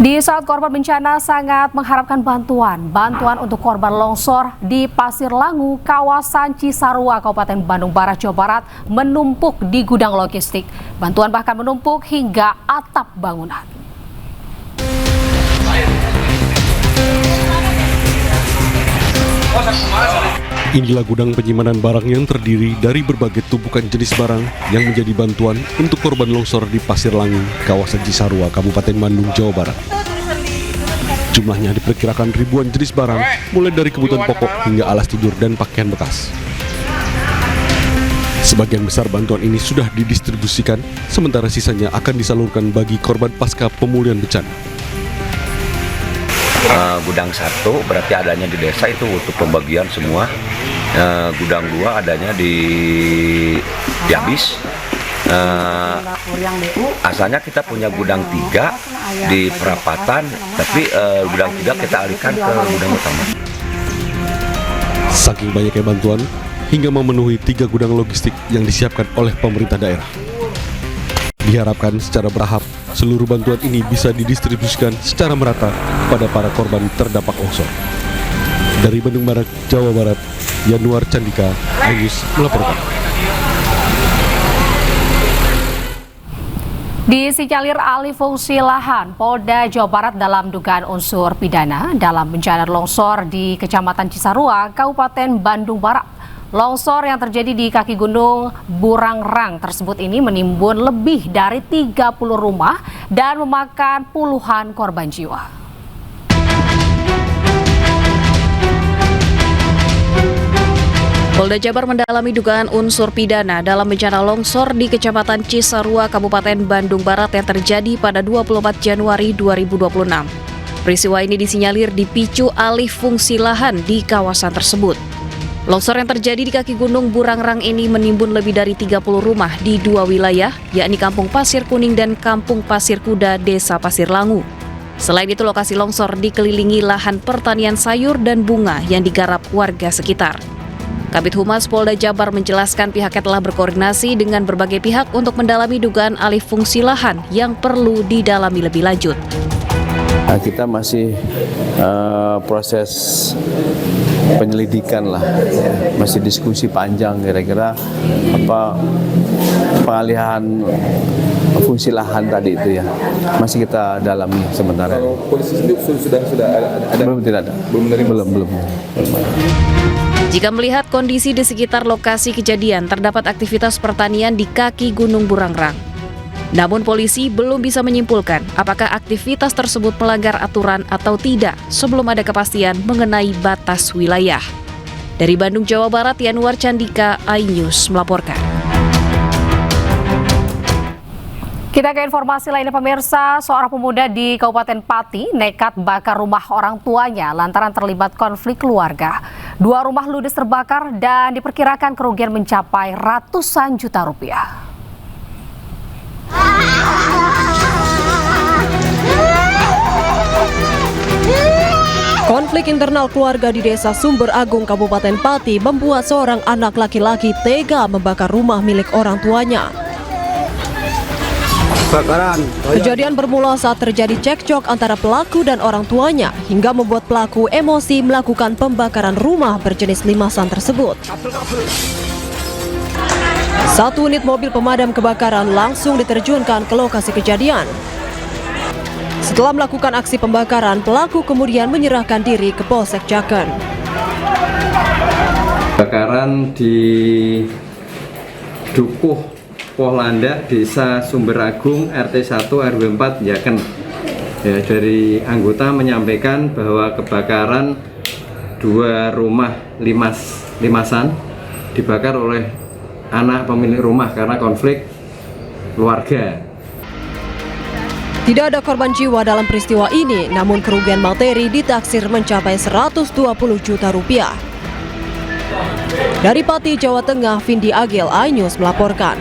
Di saat korban bencana sangat mengharapkan bantuan untuk korban longsor di Pasir Langu, kawasan Cisarua, Kabupaten Bandung Barat, Jawa Barat, menumpuk di gudang logistik. Bantuan bahkan menumpuk hingga atap bangunan. Inilah gudang penyimpanan barang yang terdiri dari berbagai tumpukan jenis barang yang menjadi bantuan untuk korban longsor di Pasir Langu, kawasan Cisarua, Kabupaten Bandung, Jawa Barat. Jumlahnya diperkirakan ribuan jenis barang, mulai dari kebutuhan pokok hingga alas tidur dan pakaian bekas. Sebagian besar bantuan ini sudah didistribusikan, sementara sisanya akan disalurkan bagi korban pasca pemulihan bencana. Gudang 1 berarti adanya di desa itu untuk pembagian semua. Gudang 2 adanya di Abis. Asalnya kita punya gudang 3 di perapatan, tapi gudang 3 kita alihkan ke gudang utama. Saking banyaknya bantuan, hingga memenuhi 3 gudang logistik yang disiapkan oleh pemerintah daerah. Diharapkan secara bertahap, seluruh bantuan ini bisa didistribusikan secara merata pada para korban terdampak longsor. Dari Bandung Barat, Jawa Barat, Yanuar Candika, Ayus melaporkan. Di Sinyalir alih fungsi lahan, Polda Jawa Barat dalam dugaan unsur pidana dalam bencana longsor di Kecamatan Cisarua, Kabupaten Bandung Barat. Longsor yang terjadi di kaki gunung Burangrang tersebut ini menimbun lebih dari 30 rumah dan memakan puluhan korban jiwa. Polda Jabar mendalami dugaan unsur pidana dalam bencana longsor di Kecamatan Cisarua, Kabupaten Bandung Barat yang terjadi pada 24 Januari 2026. Peristiwa ini disinyalir dipicu alih fungsi lahan di kawasan tersebut. Longsor yang terjadi di kaki gunung Burangrang ini menimbun lebih dari 30 rumah di 2 wilayah, yakni Kampung Pasir Kuning dan Kampung Pasir Kuda, Desa Pasir Langu. Selain itu, lokasi longsor dikelilingi lahan pertanian sayur dan bunga yang digarap warga sekitar. Kabid Humas Polda Jabar menjelaskan pihaknya telah berkoordinasi dengan berbagai pihak untuk mendalami dugaan alih fungsi lahan yang perlu didalami lebih lanjut. Kita masih proses penyelidikan lah, masih diskusi panjang kira-kira apa pengalihan fungsi lahan tadi itu ya, masih kita dalami sementara. Kalau polisi sendiri sudah ada? Belum, tidak ada. Belum. Jika melihat kondisi di sekitar lokasi kejadian, terdapat aktivitas pertanian di kaki Gunung Burangrang. Namun polisi belum bisa menyimpulkan apakah aktivitas tersebut melanggar aturan atau tidak sebelum ada kepastian mengenai batas wilayah. Dari Bandung, Jawa Barat, Yanuar Candika, iNews melaporkan. Kita ke informasi lainnya pemirsa, seorang pemuda di Kabupaten Pati nekat bakar rumah orang tuanya lantaran terlibat konflik keluarga. 2 rumah ludes terbakar dan diperkirakan kerugian mencapai ratusan juta rupiah. Konflik internal keluarga di Desa Sumber Agung, Kabupaten Pati membuat seorang anak laki-laki tega membakar rumah milik orang tuanya. Kejadian bermula saat terjadi cekcok antara pelaku dan orang tuanya hingga membuat pelaku emosi melakukan pembakaran rumah berjenis limasan tersebut. 1 unit mobil pemadam kebakaran langsung diterjunkan ke lokasi kejadian. Setelah melakukan aksi pembakaran, pelaku kemudian menyerahkan diri ke Polsek Jaken. Kebakaran di Dukuh Pohlanda, Desa Sumber Agung, RT 1 RW 4 Jaken. Ya, dari anggota menyampaikan bahwa kebakaran 2 rumah limasan dibakar oleh anak pemilik rumah karena konflik keluarga. Tidak ada korban jiwa dalam peristiwa ini, namun kerugian materi ditaksir mencapai 120 juta rupiah. Dari Pati, Jawa Tengah, Vindi Agil, iNews melaporkan.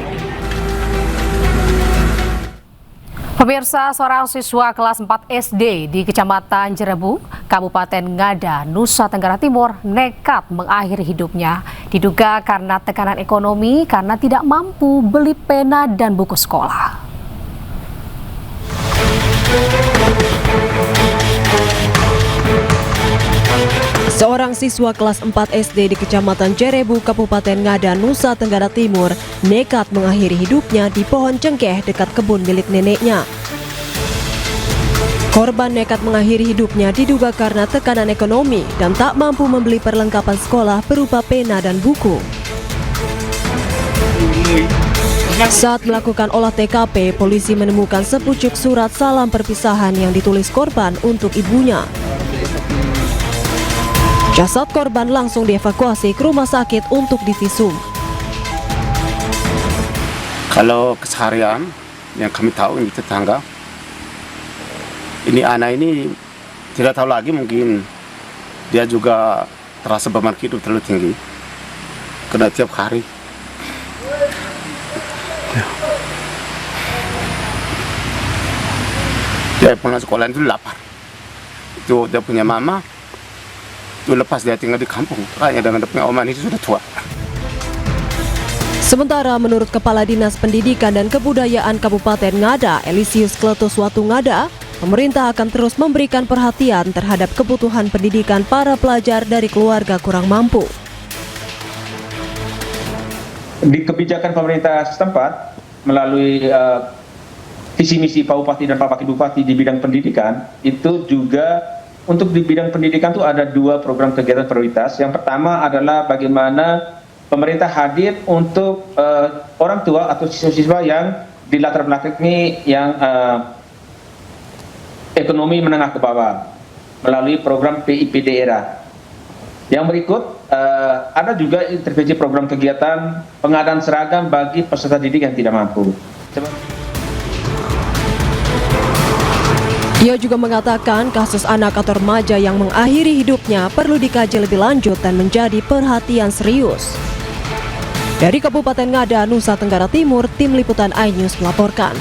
Pemirsa, seorang siswa kelas 4 SD di Kecamatan Jerebu, Kabupaten Ngada, Nusa Tenggara Timur nekat mengakhiri hidupnya. Diduga karena tekanan ekonomi karena tidak mampu beli pena dan buku sekolah. Seorang siswa kelas 4 SD di Kecamatan Jerebu, Kabupaten Ngada, Nusa Tenggara Timur, nekat mengakhiri hidupnya di pohon cengkeh dekat kebun milik neneknya. Korban nekat mengakhiri hidupnya diduga karena tekanan ekonomi dan tak mampu membeli perlengkapan sekolah berupa pena dan buku. Saat melakukan olah TKP, polisi menemukan sepucuk surat salam perpisahan yang ditulis korban untuk ibunya. Jasad korban langsung dievakuasi ke rumah sakit untuk divisum. Kalau keseharian yang kami tahu ini tetangga, ini anak ini tidak tahu lagi, mungkin dia juga terasa beban hidup terlalu tinggi karena tiap hari dia pulang sekolah itu lapar. Itu dia punya mama itu lepas dia tinggal di kampung, hanya dengan dia punya oma itu sudah tua. Sementara menurut Kepala Dinas Pendidikan dan Kebudayaan Kabupaten Ngada, Elisius Kletus Watu Ngada, pemerintah akan terus memberikan perhatian terhadap kebutuhan pendidikan para pelajar dari keluarga kurang mampu. Di kebijakan pemerintah setempat melalui visi misi Pak Bupati dan Pak Wakil Bupati di bidang pendidikan, itu juga untuk di bidang pendidikan itu ada 2 program kegiatan prioritas. Yang pertama adalah bagaimana pemerintah hadir untuk orang tua atau siswa-siswa yang di latar belakangi yang ekonomi menengah ke bawah melalui program PIP daerah. Yang berikut ada juga intervensi program kegiatan pengadaan seragam bagi peserta didik yang tidak mampu. Ia juga mengatakan kasus anak atau remaja yang mengakhiri hidupnya perlu dikaji lebih lanjut dan menjadi perhatian serius. Dari Kabupaten Ngada, Nusa Tenggara Timur, Tim Liputan iNews melaporkan.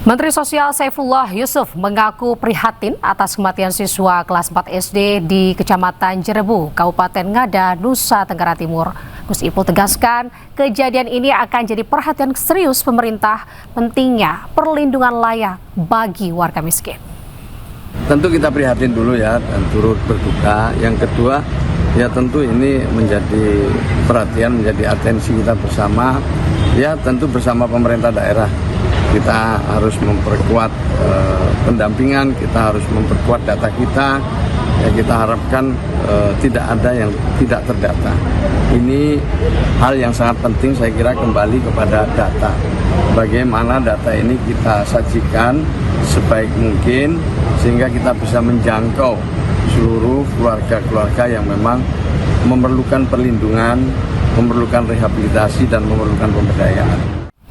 Menteri Sosial Saifullah Yusuf mengaku prihatin atas kematian siswa kelas 4 SD di Kecamatan Jerebu, Kabupaten Ngada, Nusa Tenggara Timur. Gus Ipul tegaskan, kejadian ini akan jadi perhatian serius pemerintah, pentingnya perlindungan layak bagi warga miskin. Tentu kita prihatin dulu ya dan turut berduka. Yang kedua, ya tentu ini menjadi perhatian, menjadi atensi kita bersama. Ya tentu bersama pemerintah daerah. Kita harus memperkuat pendampingan, kita harus memperkuat data kita. Ya, kita harapkan tidak ada yang tidak terdata. Ini hal yang sangat penting, saya kira kembali kepada data. Bagaimana data ini kita sajikan sebaik mungkin sehingga kita bisa menjangkau seluruh keluarga-keluarga yang memang memerlukan perlindungan, memerlukan rehabilitasi dan memerlukan pemberdayaan.